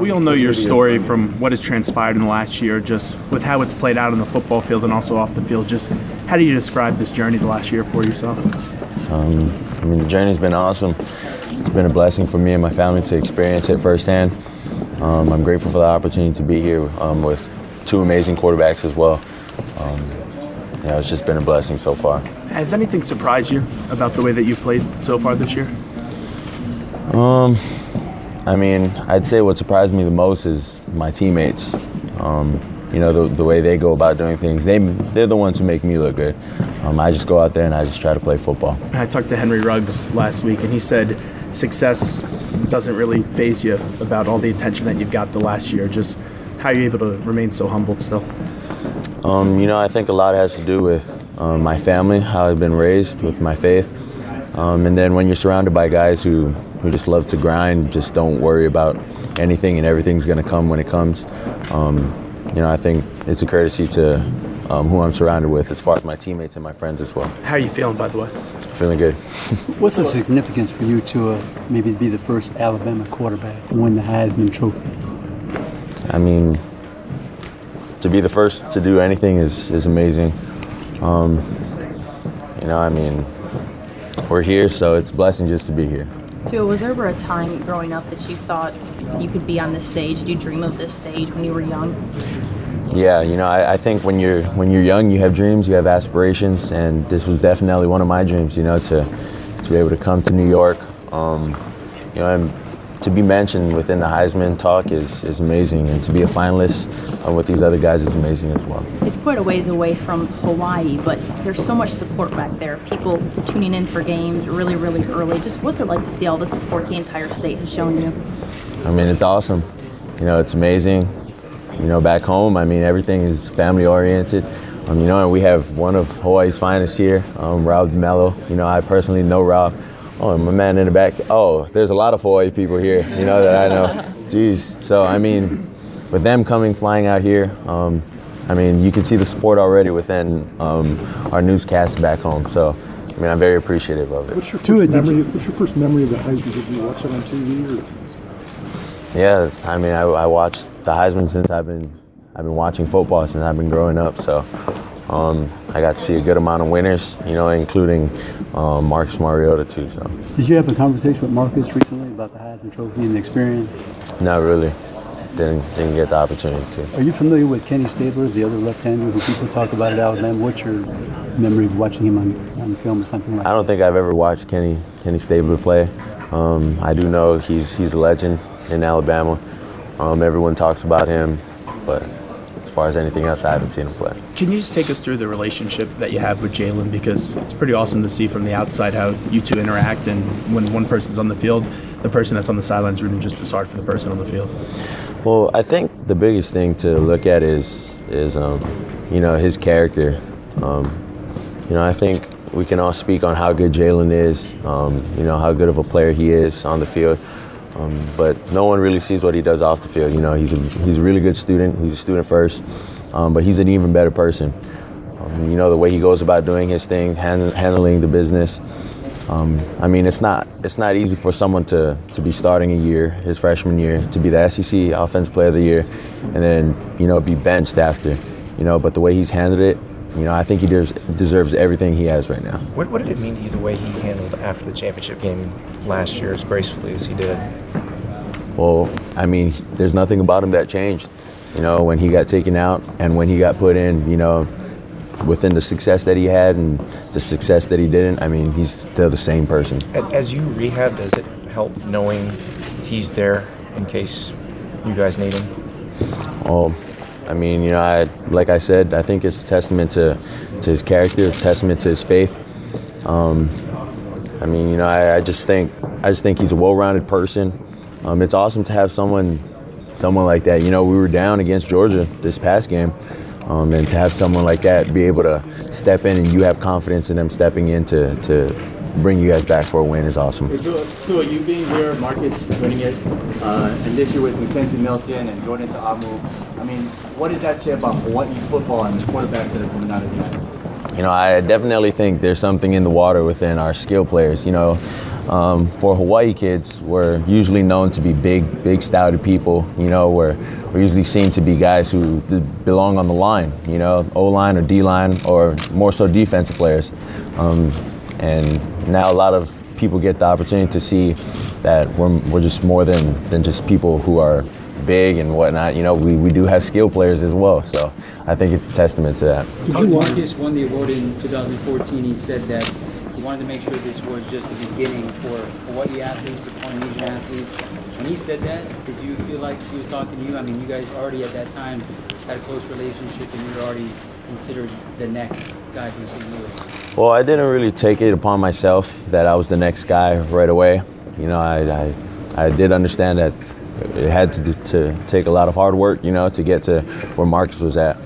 We all know your story from what has transpired in the last year, just with how it's played out on the football field and also off the field. Just how do you describe this journey the last year for yourself? I mean, the journey's been awesome. It's been a blessing for me and my family to experience it firsthand. I'm grateful for the opportunity to be here with two amazing quarterbacks as well. It's just been a blessing so far. Has anything surprised you about the way that you've played so far this year? I mean, I'd say what surprised me the most is my teammates. The way they go about doing things. They're the ones who make me look good. I just go out there and I just try to play football. I talked to Henry Ruggs last week, and he said success doesn't really faze you about all the attention that you've got the last year. Just how are you able to remain so humbled still? I think a lot has to do with my family, how I've been raised with my faith. And then when you're surrounded by guys who just love to grind, just don't worry about anything and everything's going to come when it comes. I think it's a courtesy to who I'm surrounded with as far as my teammates and my friends as well. How are you feeling, by the way? Feeling good. What's the significance for you to maybe be the first Alabama quarterback to win the Heisman Trophy? I mean, to be the first to do anything is amazing. We're here, so it's a blessing just to be here. Tua, was there ever a time growing up that you thought you could be on this stage? Did you dream of this stage when you were young? Yeah, I think when you're young, you have dreams, you have aspirations, and this was definitely one of my dreams. To be able to come to New York, and to be mentioned within the Heisman talk is amazing, and to be a finalist with these other guys is amazing as well. It's quite a ways away from Hawaii, but there's so much support back there. People tuning in for games really, really early. Just what's it like to see all the support the entire state has shown you? I mean, it's awesome. It's amazing. Back home, everything is family oriented. And we have one of Hawaii's finest here, Rob DeMello. I personally know Rob. Oh, my man in the back. Oh, there's a lot of Hawaii people here, that I know. Jeez. So, with them flying out here, you can see the support already within our newscasts back home. So, I'm very appreciative of it. What's your first memory of the Heisman? Did you watch it on TV? Or? Yeah, I watched the Heisman since I've been watching football since I've been growing up. So I got to see a good amount of winners, including Marcus Mariota too. So. Did you have a conversation with Marcus recently about the Heisman Trophy and the experience? Not really. Didn't get the opportunity to. Are you familiar with Kenny Stabler, the other left-hander who people talk about at Alabama? What's your memory of watching him on film or something like that? I don't think I've ever watched Kenny Stabler play. I do know he's a legend in Alabama. Everyone talks about him, but as far as anything else, I haven't seen him play. Can you just take us through the relationship that you have with Jalen? Because it's pretty awesome to see from the outside how you two interact, and when one person's on the field, the person that's on the sidelines rooting just as hard for the person on the field. Well, I think the biggest thing to look at is his character. I think we can all speak on how good Jalen is, how good of a player he is on the field. But no one really sees what he does off the field. He's a really good student. He's a student first, but he's an even better person. The way he goes about doing his thing, handling the business. It's not easy for someone to be starting a year, his freshman year, to be the SEC Offensive Player of the Year, and then be benched after. But the way he's handled it, I think he deserves everything he has right now. What did it mean to you the way he handled after the championship game last year as gracefully as he did? Well, there's nothing about him that changed. When he got taken out and when he got put in, within the success that he had and the success that he didn't, he's still the same person. As you rehab, does it help knowing he's there in case you guys need him? Well, like I said, I think it's a testament to his character, it's a testament to his faith. I just think he's a well-rounded person. It's awesome to have someone like that. We were down against Georgia this past game, and to have someone like that be able to step in and you have confidence in them stepping in to bring you guys back for a win is awesome. Tua, you being here, Marcus winning it, and this year with Mackenzie Milton and Jordan Ta'amu, what does that say about Hawaii football and the quarterbacks that are coming out of the islands? you know, I definitely think there's something in the water within our skill players. You know, for Hawaii kids, we're usually known to be big, stouted people. You know, we're usually seen to be guys who belong on the line. You know, O-line or D-line, or more so defensive players. And now a lot of people get the opportunity to see that we're just more than just people who are big and whatnot. You know, we do have skill players as well. So I think it's a testament to that. Coach Marcus won the award in 2014. He said that he wanted to make sure this was just the beginning for Hawaii athletes, for Polynesian athletes. When he said that, did you feel like he was talking to you? I mean, you guys already at that time had a close relationship, and you were already considered the next guy from St. Louis. Well, I didn't really take it upon myself that I was the next guy right away. You know, I did understand that it had to take a lot of hard work, you know, to get to where Marcus was at.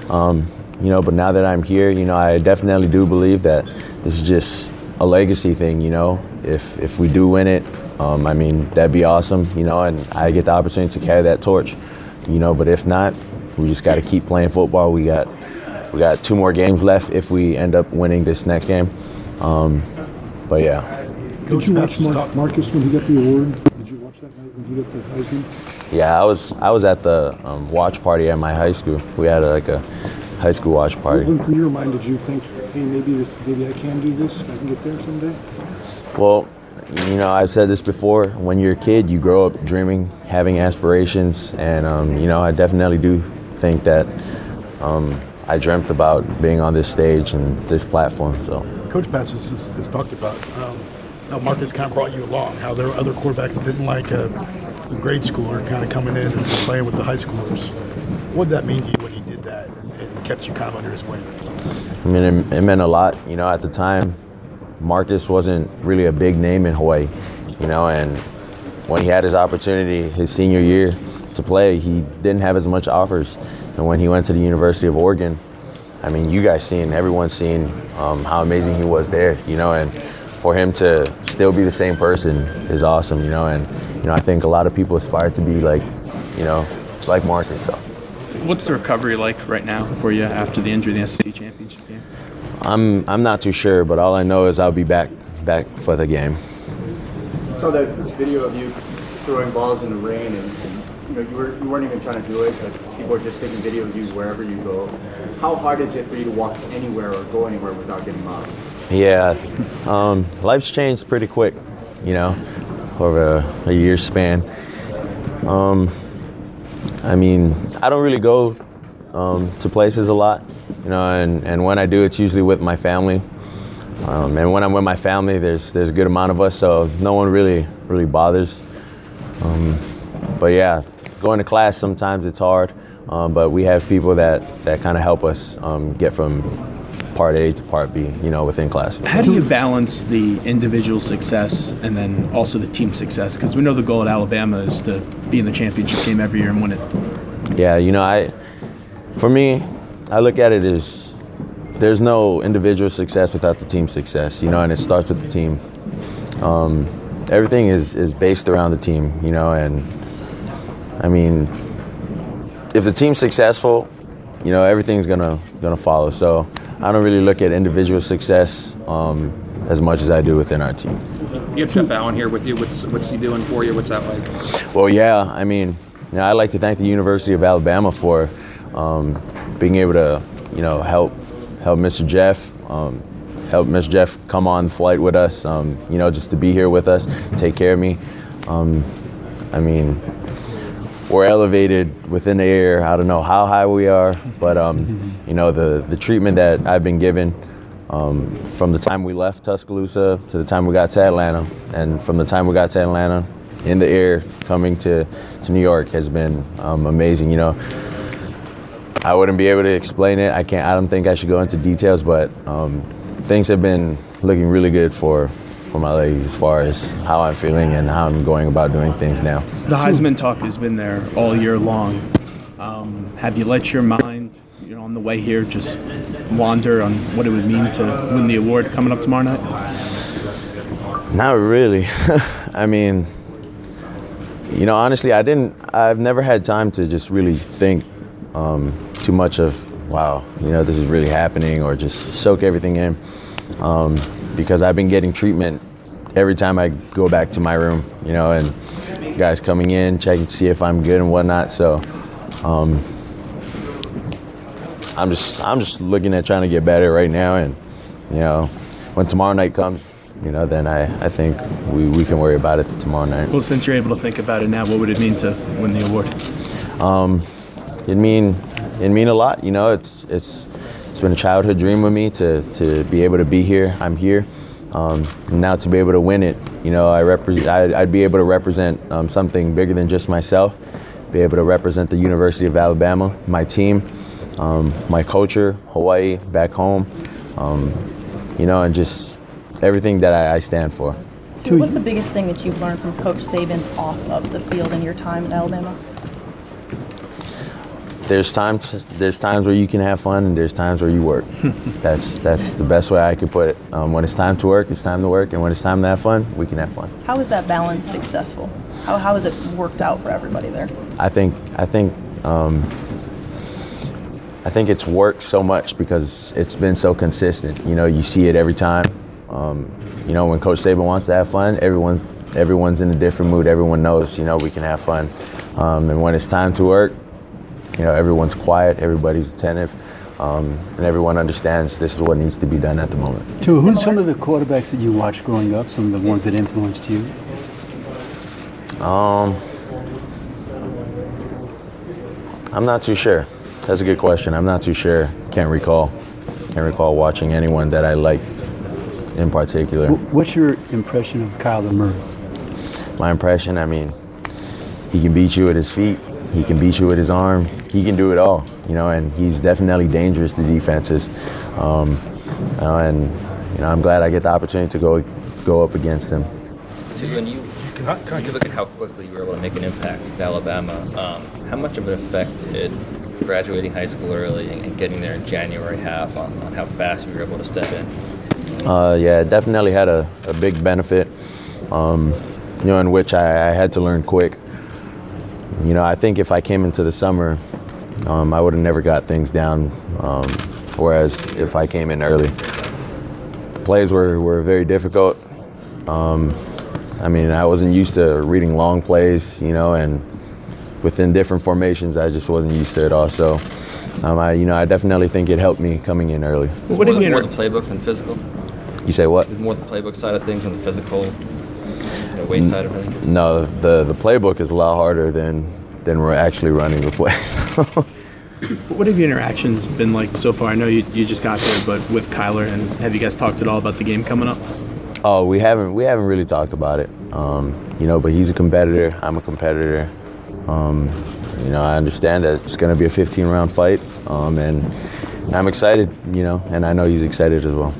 You know, but now that I'm here, you know, I definitely do believe that this is just a legacy thing, you know. If we do win it, I mean, that'd be awesome, you know, and I get the opportunity to carry that torch, you know. But if not, we just got to keep playing football. We got 2 more games left if we end up winning this next game. But yeah. Did you watch Marcus when he got the award? Did you watch that night when he got the Heisman? Yeah, I was at the watch party at my high school. We had a high school watch party. When from your mind did you think, hey, maybe I can do this, I can get there someday? Well, you know, I've said this before. When you're a kid, you grow up dreaming, having aspirations, and you know, I definitely do think that I dreamt about being on this stage and this platform. So, Coach Bass has talked about how Marcus kind of brought you along, how there were other quarterbacks that didn't like a grade schooler kind of coming in and playing with the high schoolers. What did that mean to you when he did that and kept you kind of under his wing? I mean, it meant a lot. You know, at the time, Marcus wasn't really a big name in Hawaii, you know, and when he had his opportunity his senior year to play, he didn't have as much offers. And when he went to the University of Oregon, I mean, you guys everyone's seen how amazing he was there, you know, and for him to still be the same person is awesome, you know, and, you know, I think a lot of people aspire to be like, you know, like Marcus. So. What's the recovery like right now for you after the injury in the SEC championship game? I'm not too sure, but all I know is I'll be back for the game. Saw that video of you throwing balls in the rain, and you know you weren't even trying to do it, but people are just taking video of you wherever you go. How hard is it for you to walk anywhere or go anywhere without getting mobbed? Yeah, life's changed pretty quick, you know, over a year's span. I mean, I don't really go to places a lot, you know, and when I do, it's usually with my family. And when I'm with my family, there's a good amount of us, so no one really bothers. But yeah, going to class sometimes it's hard, but we have people that kind of help us get from part A to part B, you know, within classes. How do you balance the individual success and then also the team success? Because we know the goal at Alabama is to be in the championship game every year and win it. Yeah, you know, for me, I look at it as there's no individual success without the team success, you know, and it starts with the team. Everything is based around the team, you know, and I mean, if the team's successful, you know, everything's gonna follow. So I don't really look at individual success as much as I do within our team. You have Jeff Allen here with you. What's he doing for you? What's that like? Well, yeah, I mean, you know, I'd like to thank the University of Alabama for being able to, you know, help Mr. Jeff, help Mr. Jeff come on the flight with us, you know, just to be here with us, take care of me. I mean, we're elevated within the air. I don't know how high we are, but you know, the treatment that I've been given from the time we left Tuscaloosa to the time we got to Atlanta, and from the time we got to Atlanta in the air coming to New York has been amazing. You know, I wouldn't be able to explain it. I don't think I should go into details, but things have been looking really good for my leg as far as how I'm feeling and how I'm going about doing things now. The Heisman talk has been there all year long. Have you let your mind, you know, on the way here, just wander on what it would mean to win the award coming up tomorrow night? Not really. I mean, you know, honestly, I've never had time to just really think too much of wow, this is really happening, or just soak everything in. Because I've been getting treatment every time I go back to my room, and guys coming in, checking to see if I'm good and whatnot. So I'm just looking at trying to get better right now, and when tomorrow night comes, then I think we can worry about it tomorrow night. Well, since you're able to think about it now, what would it mean to win the award? It'd mean a lot. It's been a childhood dream of me to be able to be here. I'm here. Now to be able to win it, I'd be able to represent something bigger than just myself. Be able to represent the University of Alabama, my team, my culture, Hawaii, back home, and just everything that I stand for. What's the biggest thing that you've learned from Coach Saban off of the field in your time in Alabama? There's times where you can have fun, and there's times where you work. That's the best way I could put it. When it's time to work, it's time to work, and when it's time to have fun, we can have fun. How is that balance successful? How has it worked out for everybody there? I think it's worked so much because it's been so consistent. You see it every time. When Coach Saban wants to have fun, everyone's in a different mood. Everyone knows, we can have fun. And when it's time to work, everyone's quiet, everybody's attentive, and everyone understands this is what needs to be done at the moment. Who's some of the quarterbacks that you watched growing up, some of the ones that influenced you? I'm not too sure. That's a good question. I'm not too sure. Can't recall watching anyone that I liked in particular. What's your impression of Kyler Murray? My impression, he can beat you with his feet. He can beat you with his arm. He can do it all, and he's definitely dangerous to defenses. I'm glad I get the opportunity to go up against him. When you look at how quickly you were able to make an impact with Alabama, how much of an effect did graduating high school early and getting there in January have on how fast you were able to step in? Yeah, it definitely had a big benefit, in which I had to learn quick. I think if I came into the summer, I would have never got things down, whereas if I came in early. The plays were very difficult. I wasn't used to reading long plays, and within different formations, I just wasn't used to it all. So, I definitely think it helped me coming in early. What is more the playbook than physical? You say what? More the playbook side of things than the physical, weight side of things? No, the playbook is a lot harder than we're actually running the plays. What have your interactions been like so far? I know you just got there, but with Kyler, and have you guys talked at all about the game coming up? Oh, we haven't really talked about it. But he's a competitor. I'm a competitor. I understand that it's going to be a 15-round fight, and I'm excited. And I know he's excited as well.